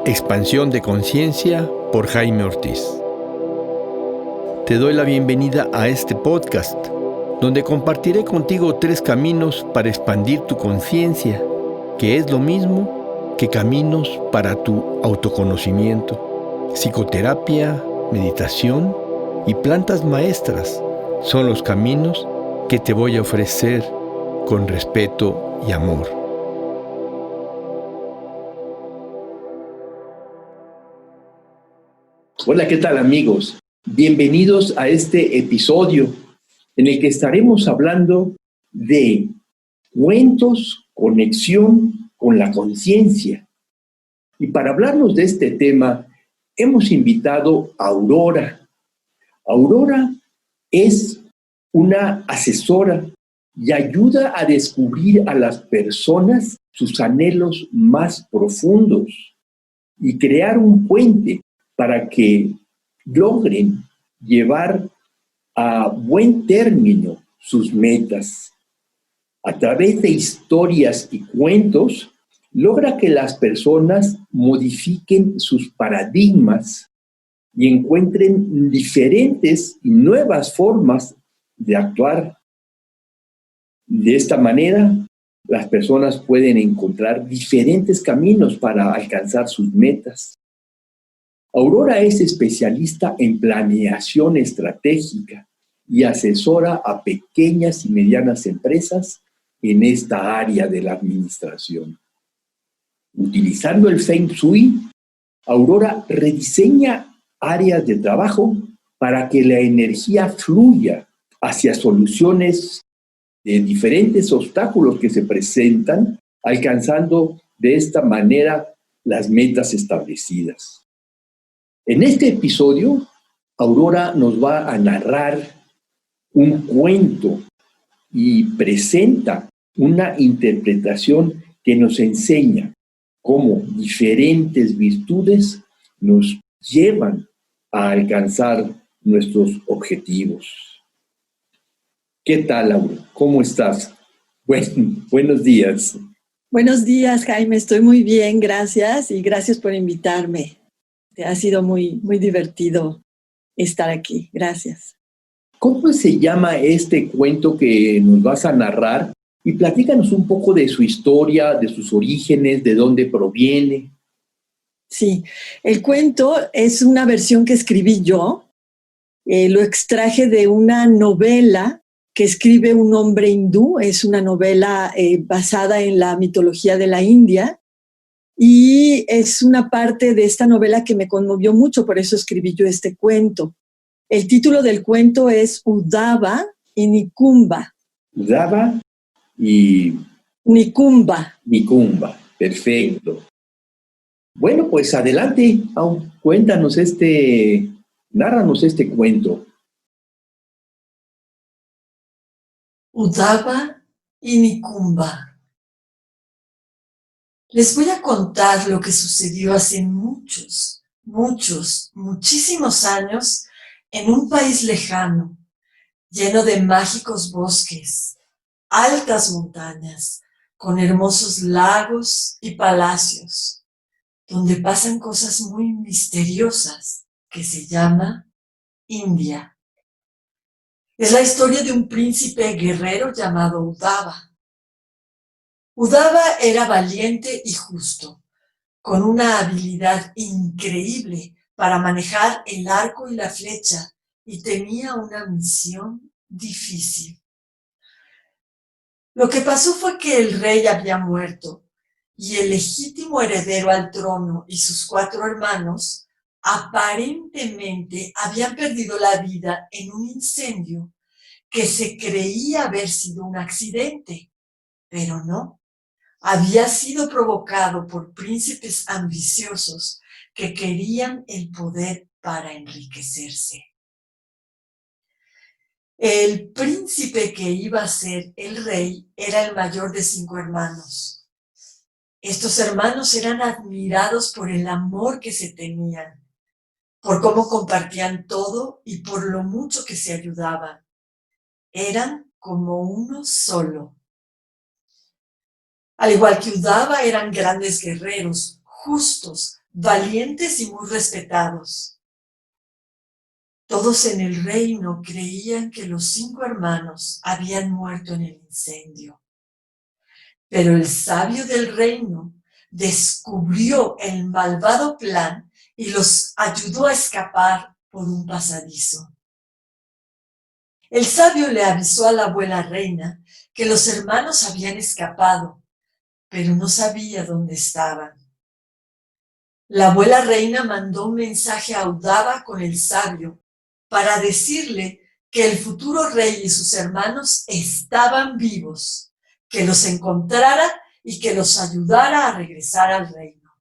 Expansión de Conciencia por Jaime Ortiz. Te doy la bienvenida a este podcast, donde compartiré contigo 3 caminos para expandir tu conciencia, que es lo mismo que caminos para tu autoconocimiento. Psicoterapia, meditación y plantas maestras son los caminos que te voy a ofrecer con respeto y amor. Hola, ¿qué tal, amigos? Bienvenidos a este episodio en el que estaremos hablando de cuentos, conexión con la conciencia. Y para hablarnos de este tema, hemos invitado a Aurora. Aurora es una asesora y ayuda a descubrir a las personas sus anhelos más profundos y crear un puente para que logren llevar a buen término sus metas. A través de historias y cuentos, logra que las personas modifiquen sus paradigmas y encuentren diferentes y nuevas formas de actuar. De esta manera, las personas pueden encontrar diferentes caminos para alcanzar sus metas. Aurora es especialista en planeación estratégica y asesora a pequeñas y medianas empresas en esta área de la administración. Utilizando el Feng Shui, Aurora rediseña áreas de trabajo para que la energía fluya hacia soluciones de diferentes obstáculos que se presentan, alcanzando de esta manera las metas establecidas. En este episodio, Aurora nos va a narrar un cuento y presenta una interpretación que nos enseña cómo diferentes virtudes nos llevan a alcanzar nuestros objetivos. ¿Qué tal, Aurora? ¿Cómo estás? Buenos días. Buenos días, Jaime. Estoy muy bien, gracias. Y gracias por invitarme. Ha sido muy divertido estar aquí. Gracias. ¿Cómo se llama este cuento que nos vas a narrar? Y platícanos un poco de su historia, de sus orígenes, de dónde proviene. Sí, el cuento es una versión que escribí yo. Lo extraje de una novela que escribe un hombre hindú. Es una novela basada en la mitología de la India. Y es una parte de esta novela que me conmovió mucho, por eso escribí yo este cuento. El título del cuento es Uddhava y Nikumba. Uddhava y Nikumba. Nikumba, perfecto. Bueno, pues adelante, cuéntanos nárranos este cuento. Uddhava y Nikumba. Les voy a contar lo que sucedió hace muchísimos años en un país lejano, lleno de mágicos bosques, altas montañas, con hermosos lagos y palacios, donde pasan cosas muy misteriosas que se llama India. Es la historia de un príncipe guerrero llamado Uddhava. Uddhava era valiente y justo, con una habilidad increíble para manejar el arco y la flecha, y tenía una misión difícil. Lo que pasó fue que el rey había muerto, y el legítimo heredero al trono y sus 4 hermanos aparentemente habían perdido la vida en un incendio que se creía haber sido un accidente, pero no. Había sido provocado por príncipes ambiciosos que querían el poder para enriquecerse. El príncipe que iba a ser el rey era el mayor de 5 hermanos. Estos hermanos eran admirados por el amor que se tenían, por cómo compartían todo y por lo mucho que se ayudaban. Eran como uno solo. Al igual que Uddhava, eran grandes guerreros, justos, valientes y muy respetados. Todos en el reino creían que los 5 hermanos habían muerto en el incendio. Pero el sabio del reino descubrió el malvado plan y los ayudó a escapar por un pasadizo. El sabio le avisó a la abuela reina que los hermanos habían escapado, pero no sabía dónde estaban. La abuela reina mandó un mensaje a Udava con el sabio para decirle que el futuro rey y sus hermanos estaban vivos, que los encontrara y que los ayudara a regresar al reino.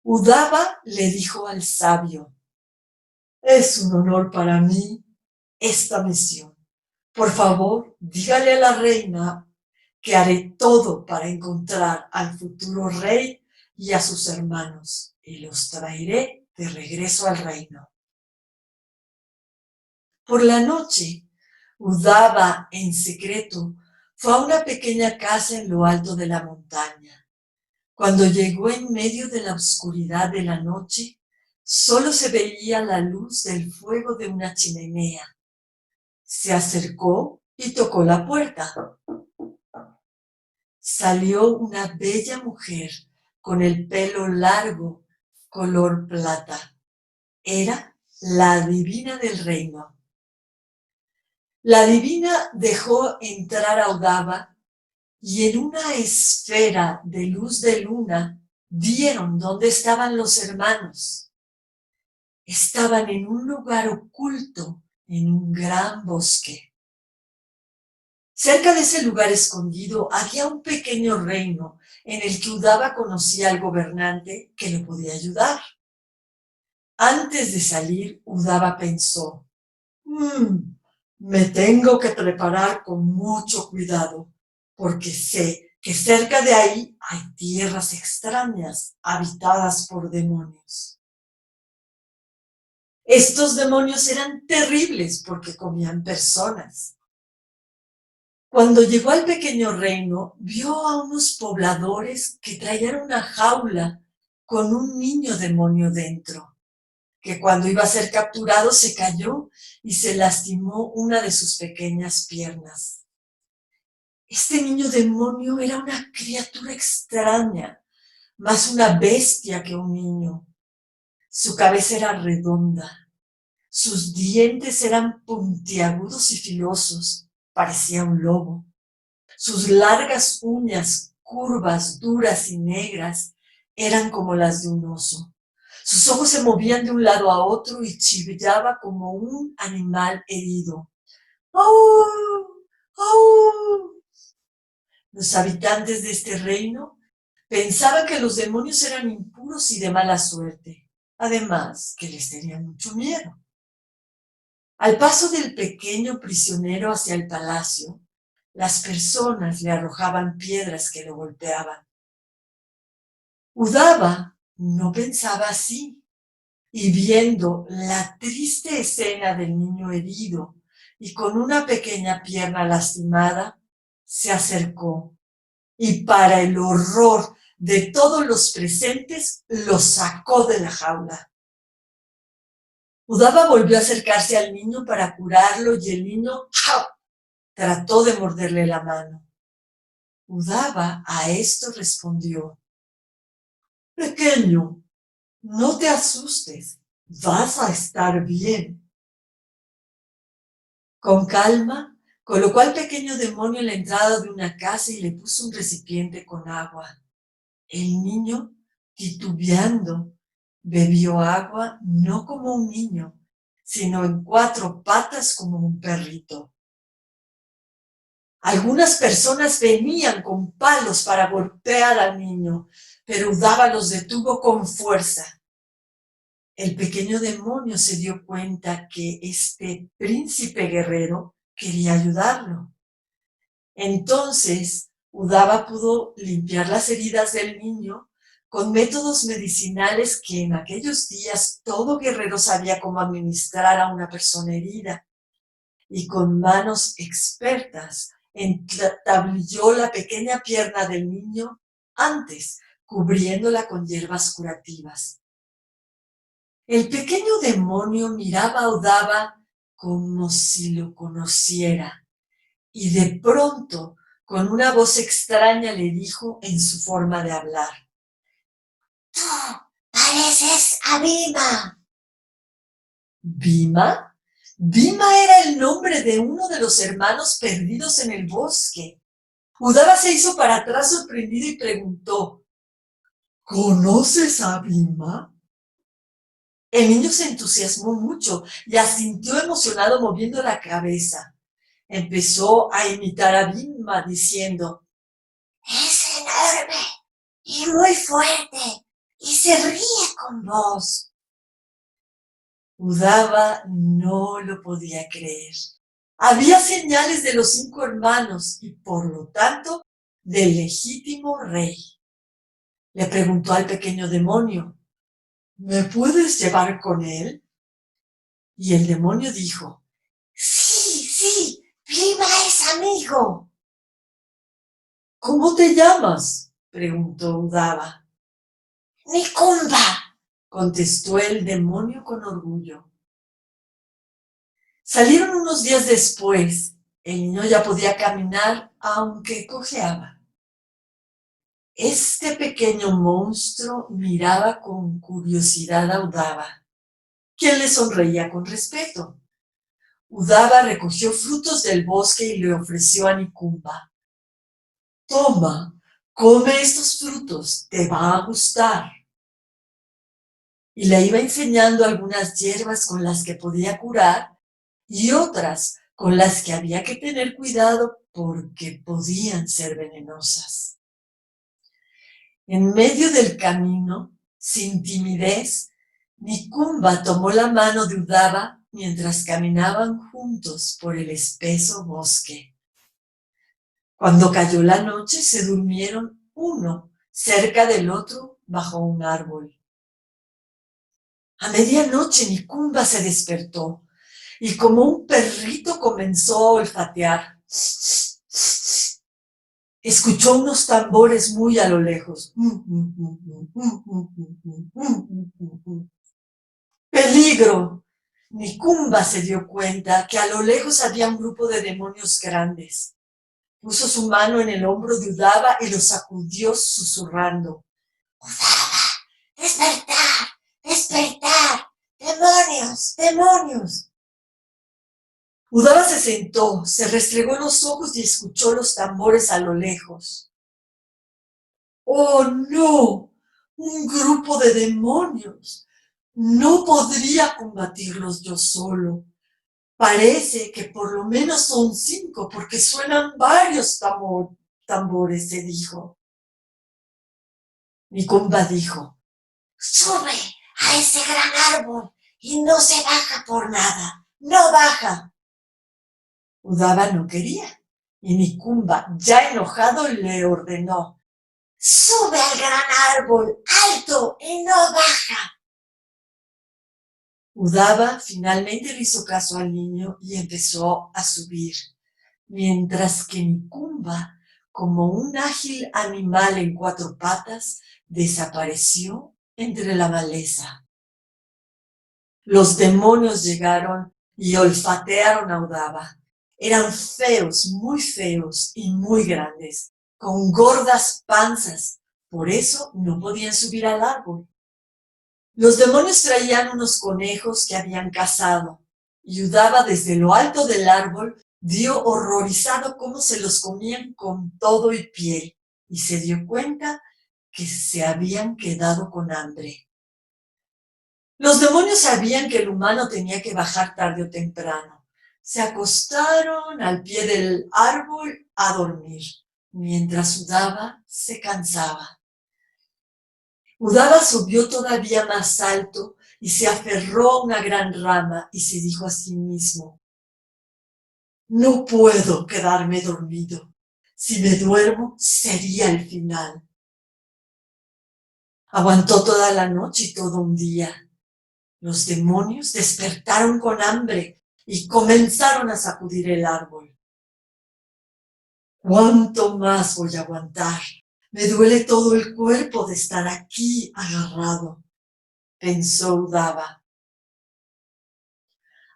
Udava le dijo al sabio: es un honor para mí esta misión. Por favor, dígale a la reina que haré todo para encontrar al futuro rey y a sus hermanos, y los traeré de regreso al reino. Por la noche, Udava en secreto fue a una pequeña casa en lo alto de la montaña. Cuando llegó en medio de la oscuridad de la noche, solo se veía la luz del fuego de una chimenea. Se acercó y tocó la puerta. Salió una bella mujer con el pelo largo, color plata. Era la adivina del reino. La adivina dejó entrar a Udava y en una esfera de luz de luna vieron dónde estaban los hermanos. Estaban en un lugar oculto en un gran bosque. Cerca de ese lugar escondido había un pequeño reino en el que Udava conocía al gobernante que lo podía ayudar. Antes de salir, Udava pensó: me tengo que preparar con mucho cuidado, porque sé que cerca de ahí hay tierras extrañas habitadas por demonios. Estos demonios eran terribles porque comían personas. Cuando llegó al pequeño reino, vio a unos pobladores que traían una jaula con un niño demonio dentro, que cuando iba a ser capturado se cayó y se lastimó una de sus pequeñas piernas. Este niño demonio era una criatura extraña, más una bestia que un niño. Su cabeza era redonda, sus dientes eran puntiagudos y filosos, parecía un lobo. Sus largas uñas, curvas, duras y negras, eran como las de un oso. Sus ojos se movían de un lado a otro y chillaba como un animal herido. ¡Au! ¡Au! Los habitantes de este reino pensaban que los demonios eran impuros y de mala suerte, además que les tenían mucho miedo. Al paso del pequeño prisionero hacia el palacio, las personas le arrojaban piedras que lo golpeaban. Udava no pensaba así, y viendo la triste escena del niño herido y con una pequeña pierna lastimada, se acercó y para el horror de todos los presentes lo sacó de la jaula. Udava volvió a acercarse al niño para curarlo y el niño trató de morderle la mano. Udava a esto respondió: pequeño, no te asustes, vas a estar bien. Con calma, colocó al pequeño demonio en la entrada de una casa y le puso un recipiente con agua. El niño, titubeando, bebió agua no como un niño, sino en 4 patas como un perrito. Algunas personas venían con palos para golpear al niño, pero Udava los detuvo con fuerza. El pequeño demonio se dio cuenta que este príncipe guerrero quería ayudarlo. Entonces, Udava pudo limpiar las heridas del niño con métodos medicinales que en aquellos días todo guerrero sabía cómo administrar a una persona herida, y con manos expertas entablilló la pequeña pierna del niño antes cubriéndola con hierbas curativas. El pequeño demonio miraba a Udava como si lo conociera, y de pronto, con una voz extraña, le dijo en su forma de hablar: «¡Tú pareces a Bhima!». ¿Bhima? Bhima era el nombre de uno de los hermanos perdidos en el bosque. Udava se hizo para atrás sorprendido y preguntó: «¿Conoces a Bhima?». El niño se entusiasmó mucho y asintió emocionado moviendo la cabeza. Empezó a imitar a Bhima diciendo: «Es enorme y muy fuerte y se ríe con vos». Udava no lo podía creer. Había señales de los 5 hermanos y, por lo tanto, del legítimo rey. Le preguntó al pequeño demonio: «¿Me puedes llevar con él?». Y el demonio dijo: «Sí, sí, Bhima es amigo». «¿Cómo te llamas?», preguntó Udava. «Nikumba», contestó el demonio con orgullo. Salieron unos días después. El niño ya podía caminar, aunque cojeaba. Este pequeño monstruo miraba con curiosidad a Udava, quien le sonreía con respeto. Udava recogió frutos del bosque y le ofreció a Nikumba: «Toma, come estos frutos, te va a gustar». Y le iba enseñando algunas hierbas con las que podía curar y otras con las que había que tener cuidado porque podían ser venenosas. En medio del camino, sin timidez, Nikumba tomó la mano de Udava mientras caminaban juntos por el espeso bosque. Cuando cayó la noche, se durmieron uno cerca del otro bajo un árbol. A medianoche Nikumba se despertó y como un perrito comenzó a olfatear. Escuchó unos tambores muy a lo lejos. ¡Peligro! Nikumba se dio cuenta que a lo lejos había un grupo de demonios grandes. Puso su mano en el hombro de Udava y lo sacudió susurrando: «Udava, despertar, despertar, demonios, demonios». Udava se sentó, se restregó los ojos y escuchó los tambores a lo lejos. ¡Oh, no! ¡Un grupo de demonios! No podría combatirlos yo solo. Parece que por lo menos son 5 porque suenan varios tambores, se dijo. Nikumba dijo: «Sube a ese gran árbol y no se baja por nada, no baja». Udava no quería, y Nikumba, ya enojado, le ordenó: «Sube al gran árbol, alto, y no baja». Udava finalmente le hizo caso al niño y empezó a subir, mientras que Nikumba, como un ágil animal en 4 patas, desapareció entre la maleza. Los demonios llegaron y olfatearon a Udava. Eran feos y muy grandes, con gordas panzas. Por eso no podían subir al árbol. Los demonios traían unos conejos que habían cazado, y Udava desde lo alto del árbol vio horrorizado cómo se los comían con todo y piel, y se dio cuenta que se habían quedado con hambre. Los demonios sabían que el humano tenía que bajar tarde o temprano. Se acostaron al pie del árbol a dormir, mientras Udava se cansaba. Udava subió todavía más alto y se aferró a una gran rama y se dijo a sí mismo: «No puedo quedarme dormido. Si me duermo, sería el final». Aguantó toda la noche y todo un día. Los demonios despertaron con hambre y comenzaron a sacudir el árbol. «¿Cuánto más voy a aguantar?», Me duele todo el cuerpo de estar aquí agarrado, pensó Udava.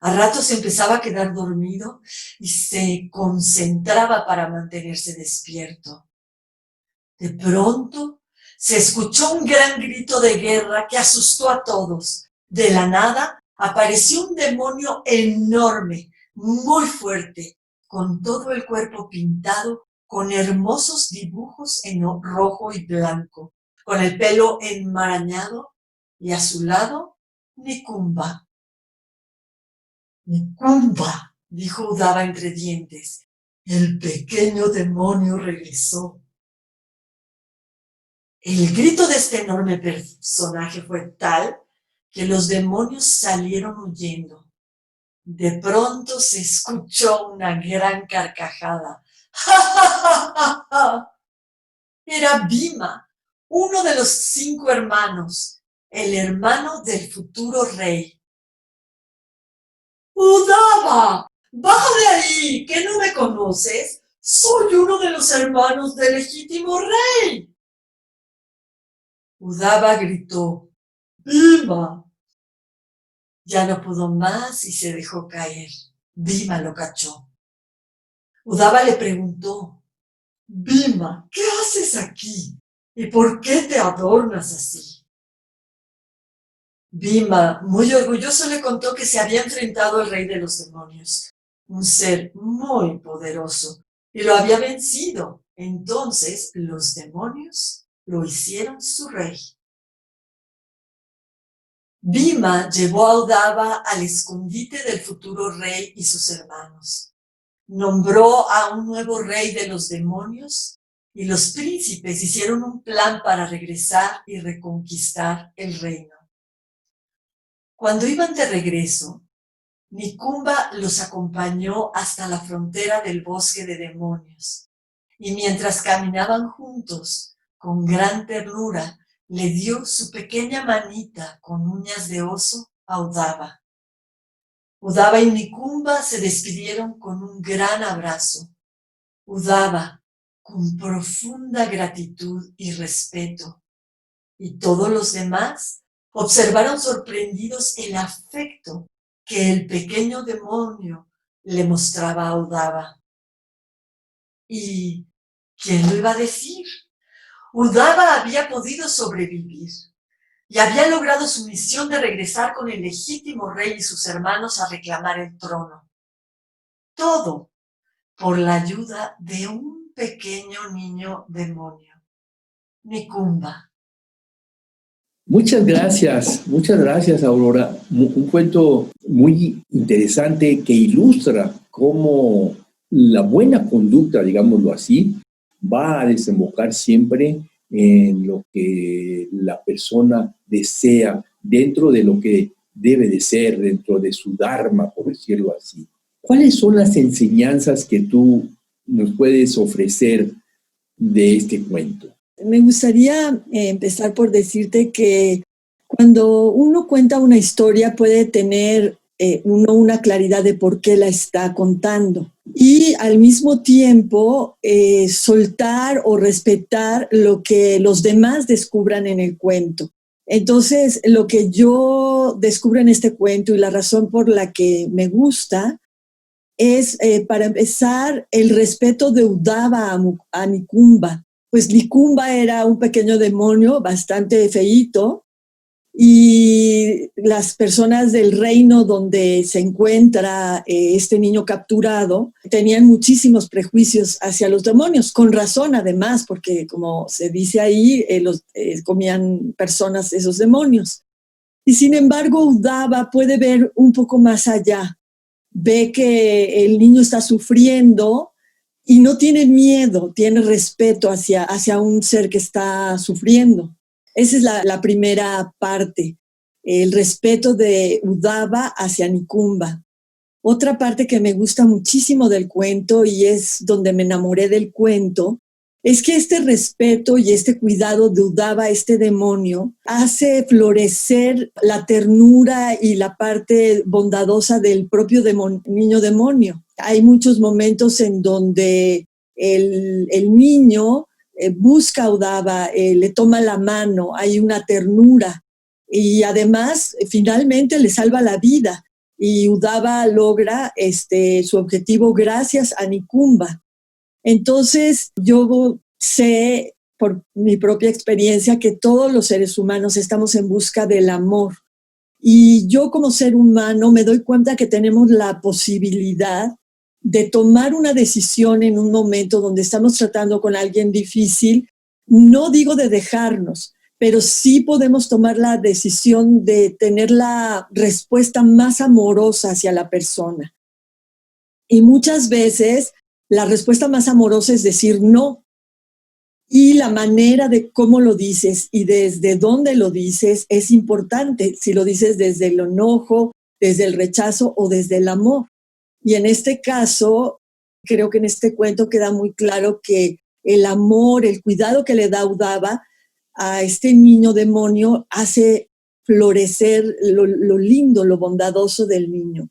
A ratos empezaba a quedar dormido y se concentraba para mantenerse despierto. De pronto se escuchó un gran grito de guerra que asustó a todos. De la nada apareció un demonio enorme, muy fuerte, con todo el cuerpo pintado, con hermosos dibujos en rojo y blanco, con el pelo enmarañado y a su lado Nikumba. Nikumba, dijo Udava entre dientes, el pequeño demonio regresó. El grito de este enorme personaje fue tal que los demonios salieron huyendo. De pronto se escuchó una gran carcajada. ¡Ja, ja, ja, ja, ja! Era Bhima, uno de los 5 hermanos, el hermano del futuro rey. ¡Udava! ¡Baja de ahí! ¿Que no me conoces? Soy uno de los hermanos del legítimo rey. Udava gritó, ¡Bhima! Ya no pudo más y se dejó caer. Bhima lo cachó. Udava le preguntó, Bhima, ¿qué haces aquí? ¿Y por qué te adornas así? Bhima, muy orgulloso, le contó que se había enfrentado al rey de los demonios, un ser muy poderoso, y lo había vencido. Entonces los demonios lo hicieron su rey. Bhima llevó a Udava al escondite del futuro rey y sus hermanos. Nombró a un nuevo rey de los demonios y los príncipes hicieron un plan para regresar y reconquistar el reino. Cuando iban de regreso, Nikumba los acompañó hasta la frontera del bosque de demonios y mientras caminaban juntos, con gran ternura, le dio su pequeña manita con uñas de oso a Udava. Udava y Nikumba se despidieron con un gran abrazo. Udava, con profunda gratitud y respeto, y todos los demás observaron sorprendidos el afecto que el pequeño demonio le mostraba a Udava. ¿Y quién lo iba a decir? Udava había podido sobrevivir y había logrado su misión de regresar con el legítimo rey y sus hermanos a reclamar el trono. Todo por la ayuda de un pequeño niño demonio, Nikumba. Muchas gracias, Aurora. Un cuento muy interesante que ilustra cómo la buena conducta, digámoslo así, va a desembocar siempre en lo que la persona desea, dentro de lo que debe de ser, dentro de su dharma, por decirlo así. ¿Cuáles son las enseñanzas que tú nos puedes ofrecer de este cuento? Me gustaría empezar por decirte que cuando uno cuenta una historia puede tener una claridad de por qué la está contando y al mismo tiempo soltar o respetar lo que los demás descubran en el cuento. Entonces, lo que yo descubro en este cuento y la razón por la que me gusta es, para empezar, el respeto de Udava a Nikumba. Pues Nikumba era un pequeño demonio bastante feíto y las personas del reino donde se encuentra este niño capturado tenían muchísimos prejuicios hacia los demonios, con razón además, porque como se dice ahí, comían personas esos demonios. Y sin embargo, Udava puede ver un poco más allá, ve que el niño está sufriendo y no tiene miedo, tiene respeto hacia un ser que está sufriendo. Esa es la primera parte, el respeto de Udava hacia Nikumba. Otra parte que me gusta muchísimo del cuento y es donde me enamoré del cuento, es que este respeto y este cuidado de Udava, este demonio, hace florecer la ternura y la parte bondadosa del propio niño demonio. Hay muchos momentos en donde el niño busca a Udava, le toma la mano, hay una ternura y además finalmente le salva la vida y Udava logra su objetivo gracias a Nikumba. Entonces yo sé por mi propia experiencia que todos los seres humanos estamos en busca del amor y yo como ser humano me doy cuenta que tenemos la posibilidad de tomar una decisión en un momento donde estamos tratando con alguien difícil. No digo de dejarnos, pero sí podemos tomar la decisión de tener la respuesta más amorosa hacia la persona. Y muchas veces la respuesta más amorosa es decir no. Y la manera de cómo lo dices y desde dónde lo dices es importante. Si lo dices desde el enojo, desde el rechazo o desde el amor. Y en este caso, creo que en este cuento queda muy claro que el amor, el cuidado que le da Udava a este niño demonio hace florecer lo lindo, lo bondadoso del niño.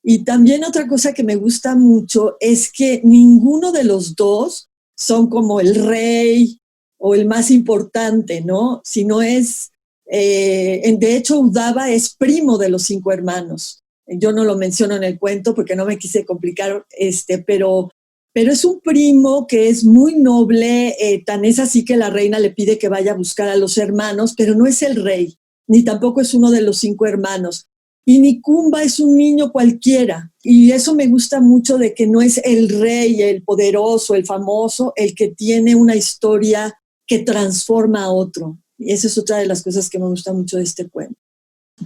Y también otra cosa que me gusta mucho es que ninguno de los dos son como el rey o el más importante, ¿no? Sino es, de hecho, Udava es primo de los 5 hermanos. Yo no lo menciono en el cuento porque no me quise complicar, pero es un primo que es muy noble, tan es así que la reina le pide que vaya a buscar a los hermanos, pero no es el rey, ni tampoco es uno de los 5 hermanos. Y Nikumba es un niño cualquiera, y eso me gusta mucho de que no es el rey, el poderoso, el famoso, el que tiene una historia que transforma a otro. Y esa es otra de las cosas que me gusta mucho de este cuento.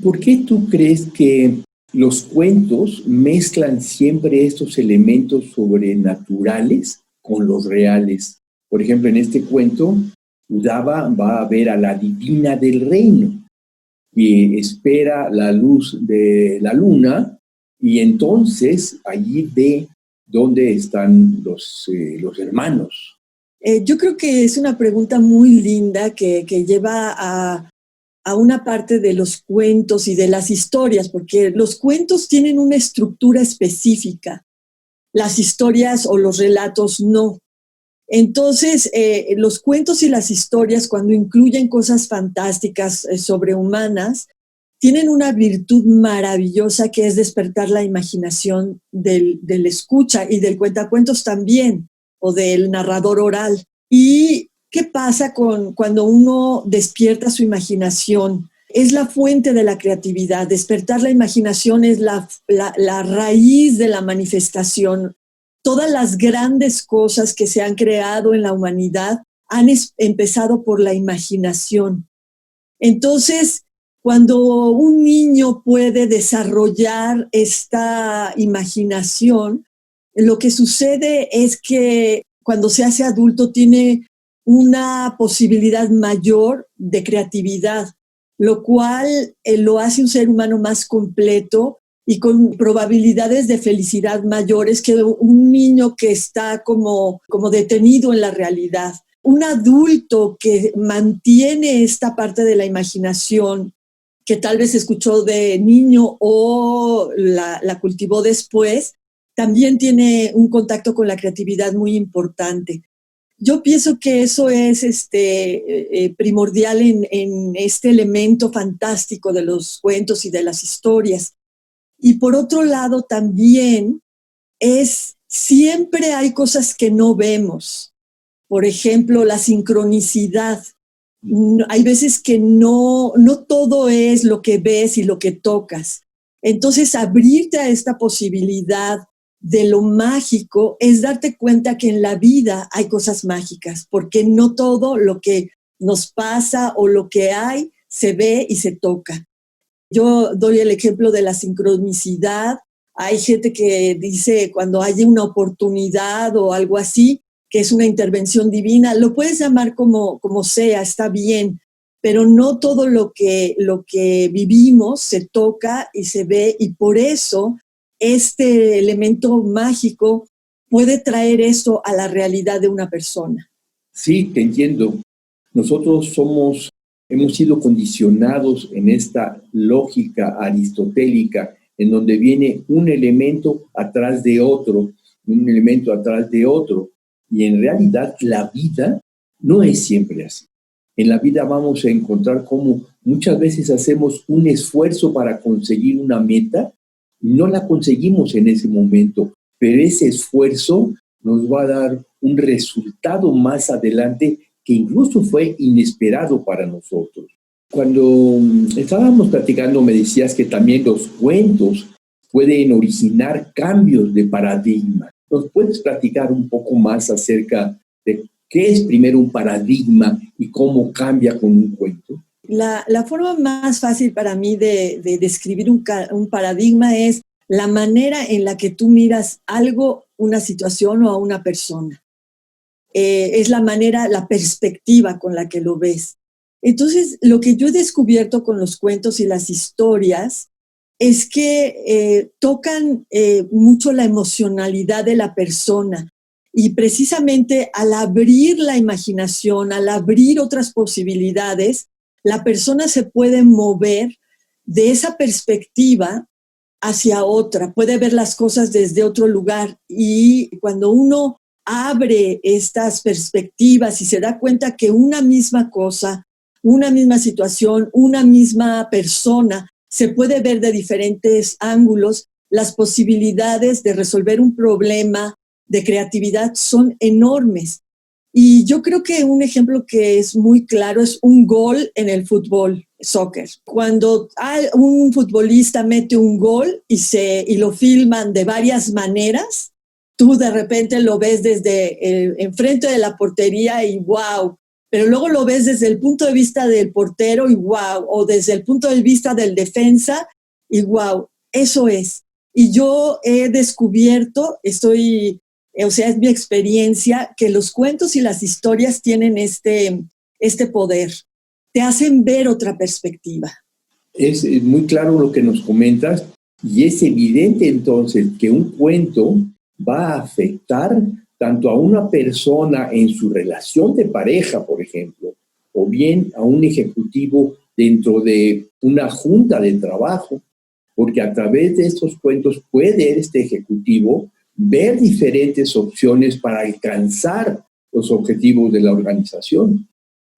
¿Por qué tú crees que los cuentos mezclan siempre estos elementos sobrenaturales con los reales? Por ejemplo, en este cuento, Udava va a ver a la divina del reino y espera la luz de la luna y entonces allí ve dónde están los hermanos. Yo creo que es una pregunta muy linda que lleva a una parte de los cuentos y de las historias, porque los cuentos tienen una estructura específica, las historias o los relatos no. Entonces, los cuentos y las historias, cuando incluyen cosas fantásticas, sobrehumanas, tienen una virtud maravillosa que es despertar la imaginación del escucha y del cuentacuentos también, o del narrador oral. ¿Y qué pasa cuando uno despierta su imaginación? Es la fuente de la creatividad. Despertar la imaginación es la raíz de la manifestación. Todas las grandes cosas que se han creado en la humanidad han empezado por la imaginación. Entonces, cuando un niño puede desarrollar esta imaginación, lo que sucede es que cuando se hace adulto tiene una posibilidad mayor de creatividad, lo cual lo hace un ser humano más completo y con probabilidades de felicidad mayores que un niño que está como detenido en la realidad. Un adulto que mantiene esta parte de la imaginación, que tal vez escuchó de niño o la cultivó después, también tiene un contacto con la creatividad muy importante. Yo pienso que eso es primordial en este elemento fantástico de los cuentos y de las historias. Y por otro lado también siempre hay cosas que no vemos. Por ejemplo, la sincronicidad. Hay veces que no todo es lo que ves y lo que tocas. Entonces, abrirte a esta posibilidad de lo mágico es darte cuenta que en la vida hay cosas mágicas, porque no todo lo que nos pasa o lo que hay se ve y se toca. Yo doy el ejemplo de la sincronicidad. Hay gente que dice cuando hay una oportunidad o algo así, que es una intervención divina. Lo puedes llamar como sea, está bien, pero no todo lo que vivimos se toca y se ve, y por eso este elemento mágico puede traer esto a la realidad de una persona. Sí, te entiendo. Nosotros hemos sido condicionados en esta lógica aristotélica, en donde viene un elemento atrás de otro, un elemento atrás de otro. Y en realidad la vida no es siempre así. En la vida vamos a encontrar cómo muchas veces hacemos un esfuerzo para conseguir una meta y no la conseguimos en ese momento, pero ese esfuerzo nos va a dar un resultado más adelante que incluso fue inesperado para nosotros. Cuando estábamos platicando me decías que también los cuentos pueden originar cambios de paradigma. ¿Nos puedes platicar un poco más acerca de qué es primero un paradigma y cómo cambia con un cuento? La forma más fácil para mí de describir un paradigma es la manera en la que tú miras algo, una situación o a una persona. Es la manera, la perspectiva con la que lo ves. Entonces, lo que yo he descubierto con los cuentos y las historias es que tocan mucho la emocionalidad de la persona. Y precisamente al abrir la imaginación, al abrir otras posibilidades, la persona se puede mover de esa perspectiva hacia otra, puede ver las cosas desde otro lugar. Y cuando uno abre estas perspectivas y se da cuenta que una misma cosa, una misma situación, una misma persona se puede ver de diferentes ángulos, las posibilidades de resolver un problema de creatividad son enormes. Y yo creo que un ejemplo que es muy claro es un gol en el fútbol, soccer. Cuando un futbolista mete un gol y lo filman de varias maneras, tú de repente lo ves desde enfrente de la portería y wow, pero luego lo ves desde el punto de vista del portero y wow, o desde el punto de vista del defensa y wow, eso es. Y yo he descubierto, es mi experiencia, que los cuentos y las historias tienen este poder. Te hacen ver otra perspectiva. Es muy claro lo que nos comentas y es evidente entonces que un cuento va a afectar tanto a una persona en su relación de pareja, por ejemplo, o bien a un ejecutivo dentro de una junta de trabajo, porque a través de estos cuentos puede este ejecutivo ver diferentes opciones para alcanzar los objetivos de la organización.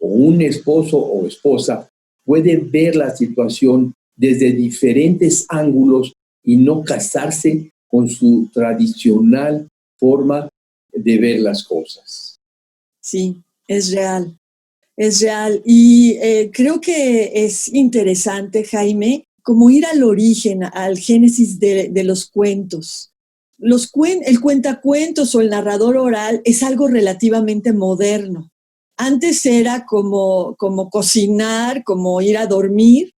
O un esposo o esposa puede ver la situación desde diferentes ángulos y no casarse con su tradicional forma de ver las cosas. Sí, es real. Es real. Y creo que es interesante, Jaime, como ir al origen, al génesis de los cuentos. El cuentacuentos o el narrador oral es algo relativamente moderno. Antes era como cocinar, como ir a dormir.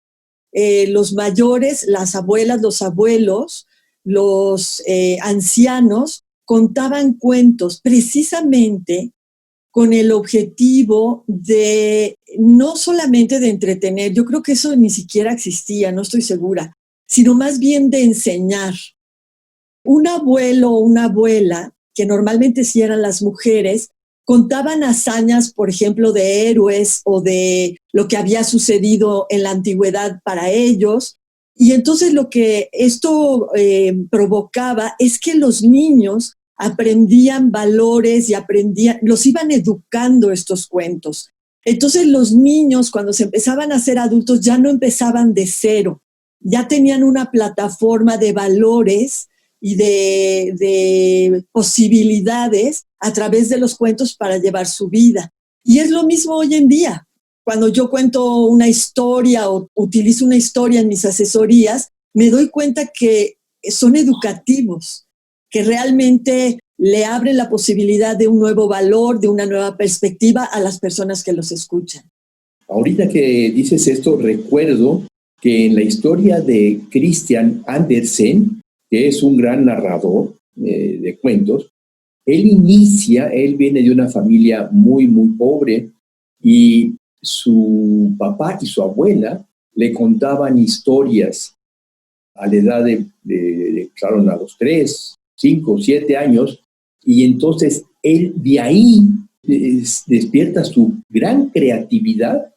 Los mayores, las abuelas, los abuelos, los ancianos contaban cuentos precisamente con el objetivo de no solamente de entretener, yo creo que eso ni siquiera existía, no estoy segura, sino más bien de enseñar. Un abuelo o una abuela, que normalmente sí eran las mujeres, contaban hazañas, por ejemplo, de héroes o de lo que había sucedido en la antigüedad para ellos. Y entonces lo que esto provocaba es que los niños aprendían valores y los iban educando estos cuentos. Entonces los niños, cuando se empezaban a ser adultos, ya no empezaban de cero, ya tenían una plataforma de valores y de posibilidades a través de los cuentos para llevar su vida. Y es lo mismo hoy en día. Cuando yo cuento una historia o utilizo una historia en mis asesorías, me doy cuenta que son educativos, que realmente le abren la posibilidad de un nuevo valor, de una nueva perspectiva a las personas que los escuchan. Ahorita que dices esto, recuerdo que en la historia de Christian Andersen, que es un gran narrador de cuentos, él viene de una familia muy, muy pobre y su papá y su abuela le contaban historias a la edad a los 3, 5, 7 años, y entonces él de ahí despierta su gran creatividad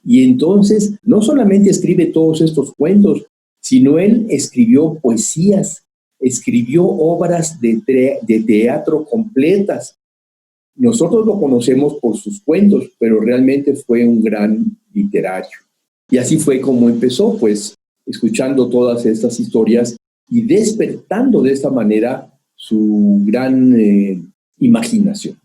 y entonces no solamente escribe todos estos cuentos, sino él escribió poesías, escribió obras de teatro completas Nosotros lo conocemos por sus cuentos, pero realmente fue un gran literario. Y así fue como empezó, pues, escuchando todas estas historias y despertando de esta manera su gran imaginación.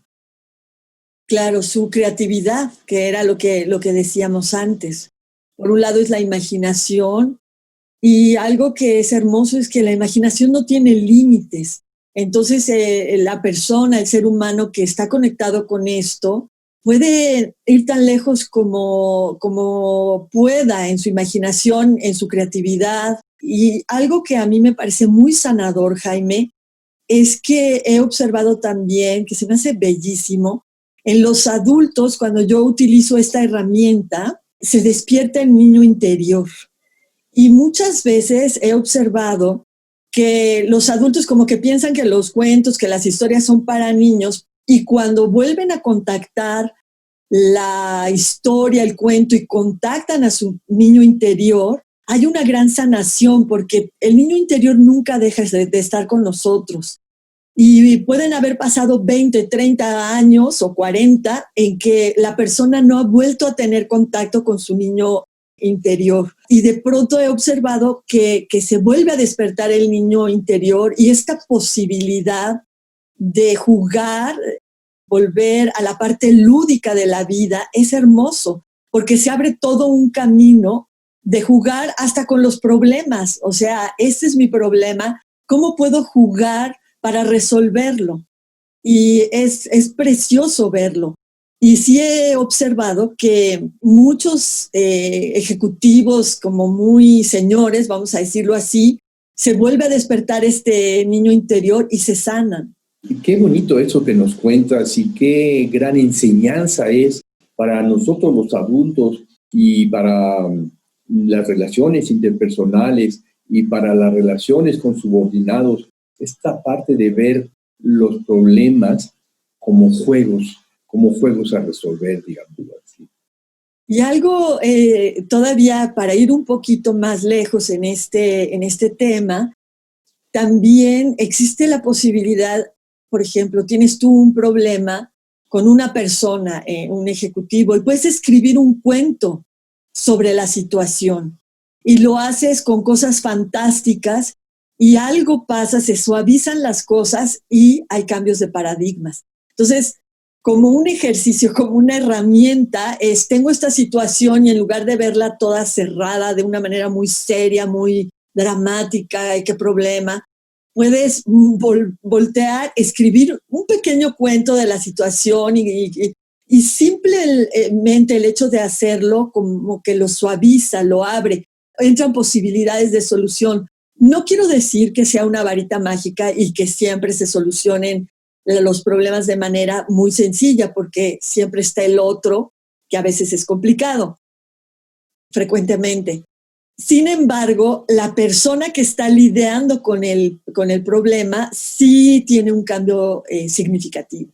Claro, su creatividad, que era lo que decíamos antes. Por un lado es la imaginación, y algo que es hermoso es que la imaginación no tiene límites. Entonces, la persona, el ser humano que está conectado con esto, puede ir tan lejos como pueda en su imaginación, en su creatividad. Y algo que a mí me parece muy sanador, Jaime, es que he observado también, que se me hace bellísimo, en los adultos, cuando yo utilizo esta herramienta, se despierta el niño interior. Y muchas veces he observado que los adultos como que piensan que los cuentos, que las historias son para niños, y cuando vuelven a contactar la historia, el cuento, y contactan a su niño interior, hay una gran sanación, porque el niño interior nunca deja de estar con nosotros. Y pueden haber pasado 20, 30 años o 40 en que la persona no ha vuelto a tener contacto con su niño interior. Y de pronto he observado que se vuelve a despertar el niño interior, y esta posibilidad de jugar, volver a la parte lúdica de la vida, es hermoso, porque se abre todo un camino de jugar hasta con los problemas. O sea, este es mi problema, ¿cómo puedo jugar para resolverlo? Y es precioso verlo. Y sí he observado que muchos ejecutivos, como muy señores, vamos a decirlo así, se vuelve a despertar este niño interior y se sanan. Y qué bonito eso que nos cuentas, y qué gran enseñanza es para nosotros los adultos, y para las relaciones interpersonales, y para las relaciones con subordinados, esta parte de ver los problemas como juegos a resolver, digamos así. Y algo todavía para ir un poquito más lejos en este tema, también existe la posibilidad, por ejemplo, tienes tú un problema con una persona, un ejecutivo, y puedes escribir un cuento sobre la situación, y lo haces con cosas fantásticas, y algo pasa, se suavizan las cosas y hay cambios de paradigmas. Entonces, como un ejercicio, como una herramienta, tengo esta situación, y en lugar de verla toda cerrada de una manera muy seria, muy dramática, qué problema, puedes voltear, escribir un pequeño cuento de la situación, y simplemente el hecho de hacerlo como que lo suaviza, lo abre, entran posibilidades de solución. No quiero decir que sea una varita mágica y que siempre se solucionen los problemas de manera muy sencilla, porque siempre está el otro, que a veces es complicado, frecuentemente. Sin embargo, la persona que está lidiando con el problema sí tiene un cambio significativo.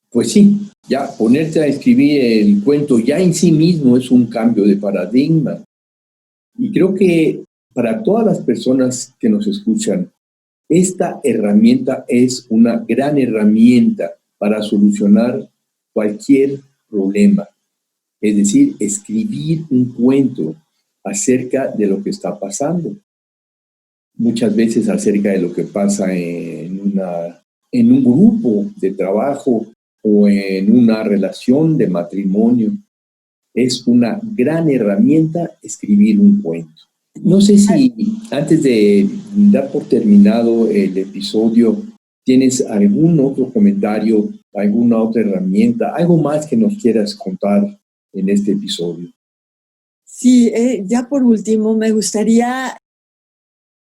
Pues sí, ya ponerte a escribir el cuento ya en sí mismo es un cambio de paradigma. Y creo que para todas las personas que nos escuchan, esta herramienta es una gran herramienta para solucionar cualquier problema. Es decir, escribir un cuento acerca de lo que está pasando. Muchas veces acerca de lo que pasa en un grupo de trabajo o en una relación de matrimonio. Es una gran herramienta escribir un cuento. No sé si antes de dar por terminado el episodio, ¿tienes algún otro comentario, alguna otra herramienta, algo más que nos quieras contar en este episodio? Sí, ya por último, me gustaría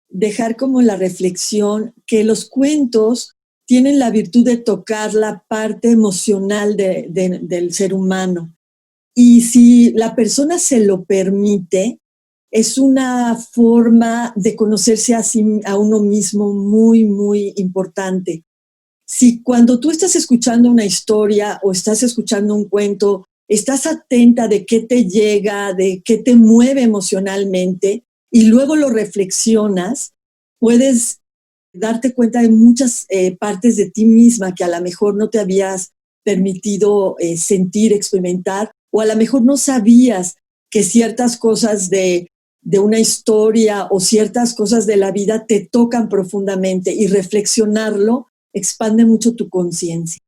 dejar como la reflexión que los cuentos tienen la virtud de tocar la parte emocional del ser humano. Y si la persona se lo permite, es una forma de conocerse a uno mismo muy, muy importante. Si cuando tú estás escuchando una historia o estás escuchando un cuento, estás atenta de qué te llega, de qué te mueve emocionalmente, y luego lo reflexionas, puedes darte cuenta de muchas partes de ti misma que a lo mejor no te habías permitido sentir, experimentar, o a lo mejor no sabías que ciertas cosas de una historia o ciertas cosas de la vida te tocan profundamente, y reflexionarlo expande mucho tu conciencia.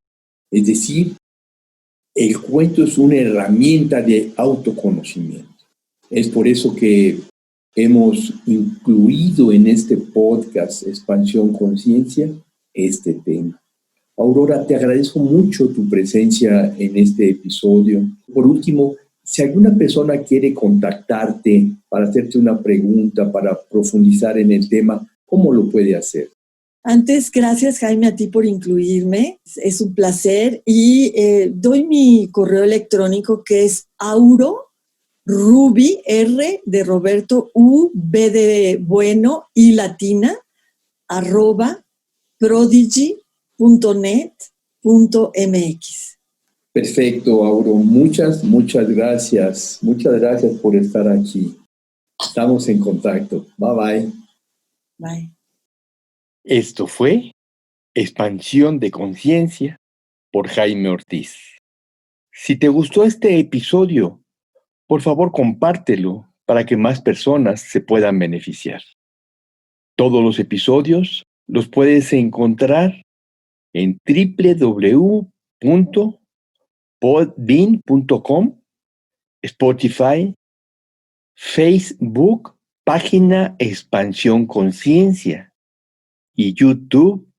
Es decir, el cuento es una herramienta de autoconocimiento. Es por eso que hemos incluido en este podcast Expansión Conciencia este tema. Aurora, te agradezco mucho tu presencia en este episodio. Por último, si alguna persona quiere contactarte para hacerte una pregunta, para profundizar en el tema, ¿cómo lo puede hacer? Antes, gracias, Jaime, a ti por incluirme. Es un placer. Y doy mi correo electrónico, que es auroruby, R de Roberto, U, B de bueno, I latina, @prodigy.net.mx. Perfecto, Auro. Muchas gracias. Muchas gracias por estar aquí. Estamos en contacto. Bye, bye. Bye. Esto fue Expansión de Conciencia por Jaime Ortiz. Si te gustó este episodio, por favor compártelo para que más personas se puedan beneficiar. Todos los episodios los puedes encontrar en www.podbean.com, Spotify, Facebook, página Expansión Conciencia, y YouTube,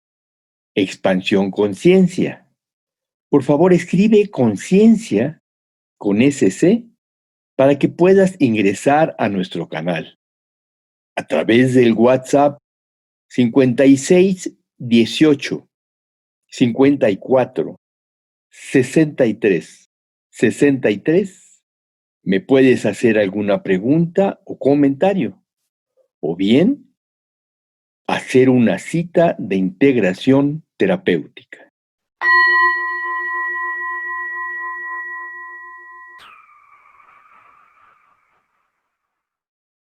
Expansión Conciencia. Por favor, escribe conciencia con SC para que puedas ingresar a nuestro canal a través del WhatsApp 56 18 54 63 63. Me puedes hacer alguna pregunta o comentario, o bien hacer una cita de integración terapéutica.